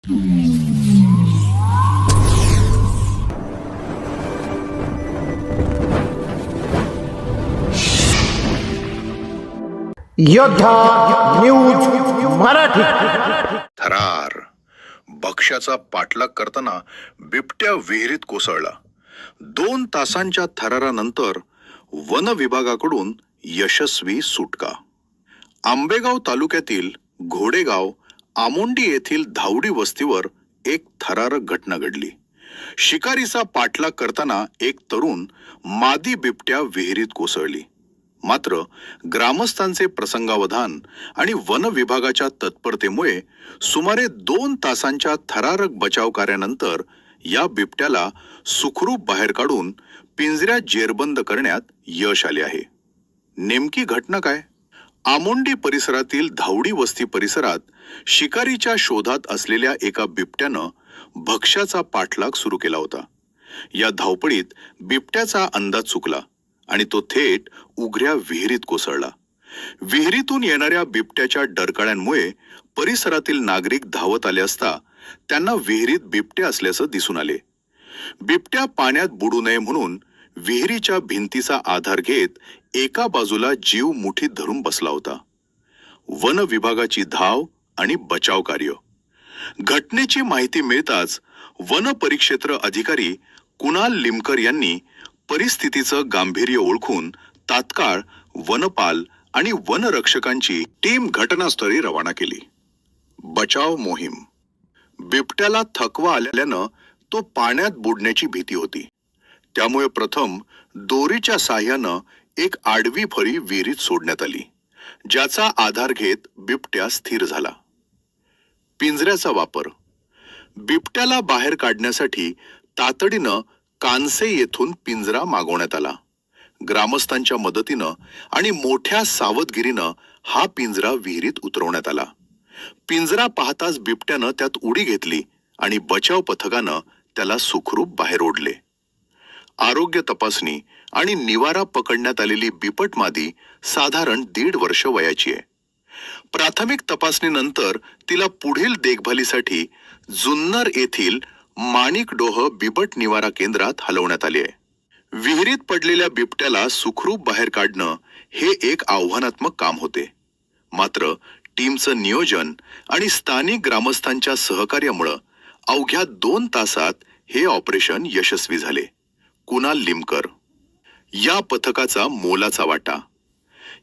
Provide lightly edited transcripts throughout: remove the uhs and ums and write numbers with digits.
योद्धा न्यूज मराठी. थरार भक्ष्याचा पाठलाग करताना बिबट्या विहिरीत कोसळला. 2 तासांच्या थरारानंतर वन विभागाकडून यशस्वी सुटका. आंबेगाव तालुक्यातील घोडेगाव आमोंडी येथील धावडी वस्तीवर एक थरारक घटना घडली. शिकारीचा पाठलाग करताना एक तरुण मादी बिबट्या विहिरीत कोसळली. मात्र ग्रामस्थांचे प्रसंगावधान आणि वन विभागाच्या तत्परतेमुळे सुमारे 2 तासांच्या थरारक बचाव कार्यानंतर या बिबट्याला सुखरूप बाहेर काढून पिंजऱ्यात जेरबंद करण्यात यश आले आहे. नेमकी घटना काय? आमोंडी परिसरातील धावडी वस्ती परिसरात शिकारीच्या शोधात असलेल्या एका बिबट्यानं भक्ष्याचा पाठलाग सुरू केला होता. या धावपळीत बिबट्याचा अंदाज चुकला आणि तो थेट उघड्या विहिरीत कोसळला. विहिरीतून येणाऱ्या बिबट्याच्या डरकाळ्यांमुळे परिसरातील नागरिक धावत आले असता त्यांना विहिरीत बिबटे असल्याचं दिसून आले. बिबट्या पाण्यात बुडू नये म्हणून विहिरीच्या भिंतीचा आधार घेत एका बाजूला जीव मुठीत धरून बसला होता. वन विभागाची धाव आणि बचाव कार्य. घटनेची माहिती मिळताच वन परिक्षेत्र अधिकारी कुणाल लिमकर यांनी परिस्थितीचं गांभीर्य ओळखून तात्काळ वनपाल आणि वनरक्षकांची टीम घटनास्थळी रवाना केली. बचाव मोहीम. बिबट्याला थकवा आल्यानं तो पाण्यात बुडण्याची भीती होती. त्यामुळे प्रथम दोरीच्या साह्यानं एक आडवी फळी विहिरीत सोडण्यात आली, ज्याचा आधार घेत बिबट्या स्थिर झाला. पिंजऱ्याचा वापर. बिबट्याला बाहेर काढण्यासाठी तातडीनं कानसे येथून पिंजरा मागवण्यात आला. ग्रामस्थांच्या मदतीनं आणि मोठ्या सावधगिरीनं हा पिंजरा विहिरीत उतरवण्यात आला. पिंजरा पाहताच बिबट्यानं त्यात उडी घेतली आणि बचाव पथकानं त्याला सुखरूप बाहेर ओढले. आरोग्य तपासणी आणि निवारा पकडण्यात आलेली बिबट मादी साधारण 1.5 वर्ष वयाची आहे. प्राथमिक तपासणीनंतर तिला पुढील देखभालीसाठी जुन्नर येथील माणिकडोह बिबट निवारा केंद्रात हलवण्यात आले आहे. विहिरीत पडलेल्या बिबट्याला सुखरूप बाहेर काढणं हे एक आव्हानात्मक काम होते. मात्र टीमचं नियोजन आणि स्थानिक ग्रामस्थांच्या सहकार्यामुळे अवघ्या 2 तासात हे ऑपरेशन यशस्वी झाले. कुणाल लिमकर. या पथकाचा मोलाचा वाटा.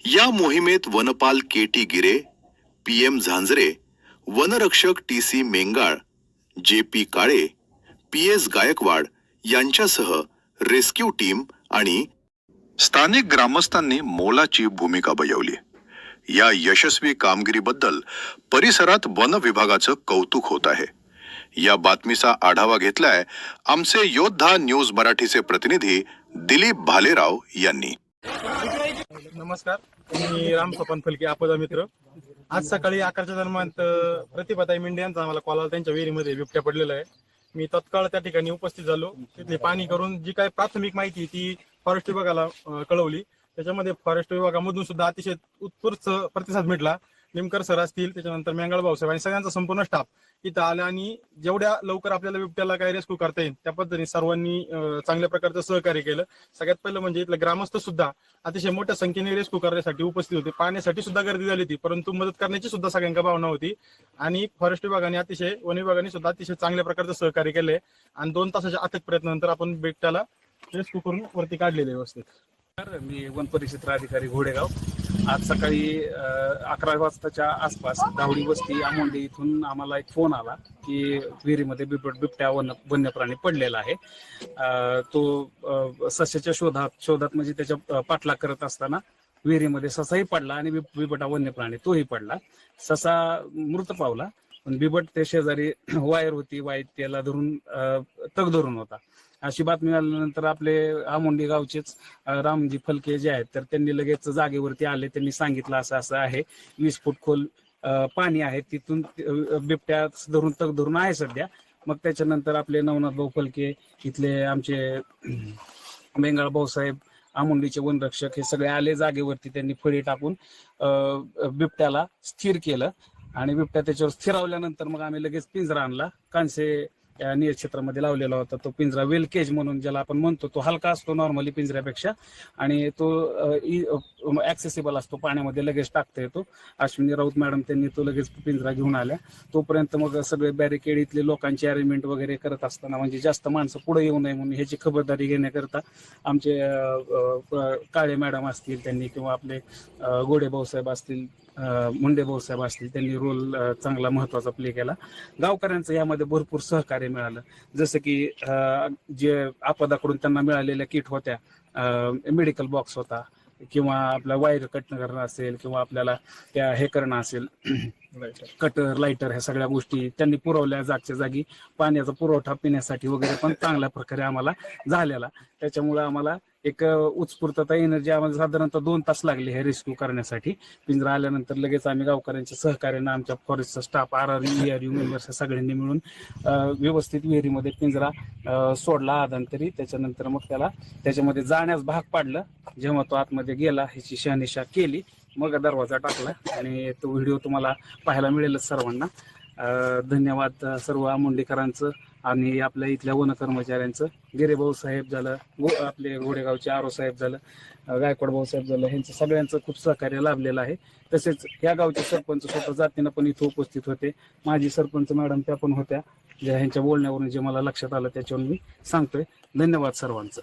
या मोहिमेत वनपाल केटी गिरे, PM झांजरे, वनरक्षक TC मेंगाळ, JP काळे, PS गायकवाड यांच्यासह रेस्क्यू टीम आणि स्थानिक ग्रामस्थांनी मोलाची भूमिका बजावली. या यशस्वी कामगिरीबद्दल परिसरात वन विभागाचं कौतुक होत आहे. या बातमीचा आढावा घेतलाय आमचे योद्धा न्यूज मराठीचे प्रतिनिधी दिलीप भालेराव यांनी. नमस्कार, मी राम स्वपन फलके, आपदा मित्र. आज सकाळी 11च्या दरम्यान प्रतिभाताई मेंढे यांचा आम्हाला कॉल आला. त्यांच्या विहिरीमध्ये बिबट्या पडलेला आहे. मी तत्काळ त्या ठिकाणी उपस्थित झालो. तिथली पाहणी करून जी काही प्राथमिक माहिती ती फॉरेस्ट विभागाला कळवली. त्याच्यामध्ये फॉरेस्ट विभागामधून सुद्धा अतिशय उत्स्फूर्त प्रतिसाद भेटला. लिमकर सर असतील, त्याच्यानंतर मेंगाळ भाऊसाहेब आणि सगळ्यांचा संपूर्ण स्टाफ इथं आला आणि जेवढ्या लवकर आपल्याला बिबट्याला काही रेस्क्यू करता येईल त्या पद्धतीने सर्वांनी चांगल्या प्रकारचं सहकार्य केलं. सगळ्यात पहिलं म्हणजे इथले ग्रामस्थ सुद्धा अतिशय मोठ्या संख्येने रेस्क्यू करण्यासाठी उपस्थित होते. पाहण्यासाठी सुद्धा गर्दी झाली होती, परंतु मदत करण्याची सुद्धा सगळ्यांना भावना होती. आणि फॉरेस्ट विभागाने वन विभागाने सुद्धा अतिशय चांगल्या प्रकारचं सहकार्य केलंय. आणि 2 तासाच्या अथक प्रयत्नानंतर आपण बिबट्याला रेस्क्यू करून वरती काढलेले व्यवस्थित. मी वन परिक्षेत्र अधिकारी घोडेगाव. आज सकाळी 11 वाजताच्या आसपास धावडी वस्ती आमोंडी इथून आम्हाला एक फोन आला की विहिरीमध्ये बिबट्या वन्य प्राणी पडलेला आहे. तो सस्याच्या शोधात म्हणजे त्याच्या पाठलाग करत असताना विहिरीमध्ये ससाही पडला आणि बिबटा वन्य प्राणी तोही पडला. ससा मृत पावला, पण बिबट त्या शेजारी वायर होती, त्याला धरून तग धरून होता. अशी बातमी आल्यानंतर आपले आमोंडी गावचेच रामजी फलके जे आहेत तर त्यांनी लगेच जागेवरती आले. त्यांनी सांगितलं असं आहे, 20 फूट खोल पाणी आहे, तिथून बिबट्या तग धरून आहे सध्या. मग त्याच्यानंतर आपले नवनाथ भाऊ फलके, इथले आमचे मेंगाळ भाऊसाहेब, आमोंडीचे वनरक्षक हे सगळे आले जागेवरती. त्यांनी फळी टाकून बिबट्याला स्थिर केलं आणि बिबट्या त्याच्यावर स्थिरावल्यानंतर मग आम्ही लगेच पिंजरा आणला. कांसे नियत क्षेत्रामध्ये लावलेला होता तो पिंजरा, वेल केज म्हणून ज्याला आपण म्हणतो. तो हलका असतो नॉर्मली पिंजऱ्यापेक्षा आणि तो ऍक्सेसिबल असतो, पाण्यामध्ये लगेच टाकता येतो. अश्विनी राऊत मॅडम त्यांनी तो लगेच पिंजरा घेऊन आल्या. तोपर्यंत मग सगळे बॅरिकेड इथले लोकांची अरेंजमेंट वगैरे करत असताना, म्हणजे जास्त माणसं पुढे येऊ नये म्हणून ह्याची खबरदारी घेण्याकरता आमचे काळे मॅडम असतील त्यांनी, किंवा आपले गोडे भाऊसाहेब असतील, मुंडे भाऊसाहेब असतील, त्यांनी रोल चांगला महत्वाचा प्ले केला. गावकऱ्यांचं यामध्ये भरपूर सहकार्य मिळालं. जसं की जे आपदाकडून त्यांना मिळालेल्या किट होत्या, मेडिकल बॉक्स होता, किंवा आपला वायर कट करणं असेल, किंवा आपल्याला त्या हे करणं असेल, कटर, लायटर, ह्या सगळ्या गोष्टी त्यांनी पुरवल्या जागच्या जागी. पाण्याचा पुरवठा पिण्यासाठी वगैरे पण चांगल्या प्रकारे आम्हाला झालेला. त्याच्यामुळे आम्हाला एक उत्स्फूर्तता, एनर्जी, आम्हाला साधारणतः 2 तास लागले हे रेस्क्यू करण्यासाठी. पिंजरा आल्यानंतर लगेच आम्ही गावकऱ्यांच्या सहकार्यानं, आमच्या फॉरेस्टचा स्टाफ, RRU, ERU मेंबर्स सगळ्यांनी मिळून व्यवस्थित विहिरीमध्ये पिंजरा सोडला आदंतरी. त्याच्यानंतर मग त्याला त्याच्यामध्ये जाण्यास भाग पाडलं. जेव्हा तो आतमध्ये गेला ह्याची शहानिशा केली, मग दरवाजा टाकला आणि तो व्हिडिओ तुम्हाला पाहायला मिळेलच सर्वांना. धन्यवाद सर्व आमुंडेकरांचं आणि आपल्या इथल्या वन कर्मचाऱ्यांचं. गिरेभाऊ साहेब झालं, आपले घोडेगावचे RO साहेब झालं, गायकवाड भाऊ साहेब झालं, ह्यांचं सगळ्यांचं खूप सहकार्य लाभलेलं आहे. तसेच या गावचे सरपंच स्वतः जातीनं पण इथं उपस्थित होते. माजी सरपंच मॅडम त्या पण होत्या, ज्या ह्यांच्या बोलण्यावरून जे मला लक्षात आलं त्याच्यावरून मी सांगतोय. धन्यवाद सर्वांचं.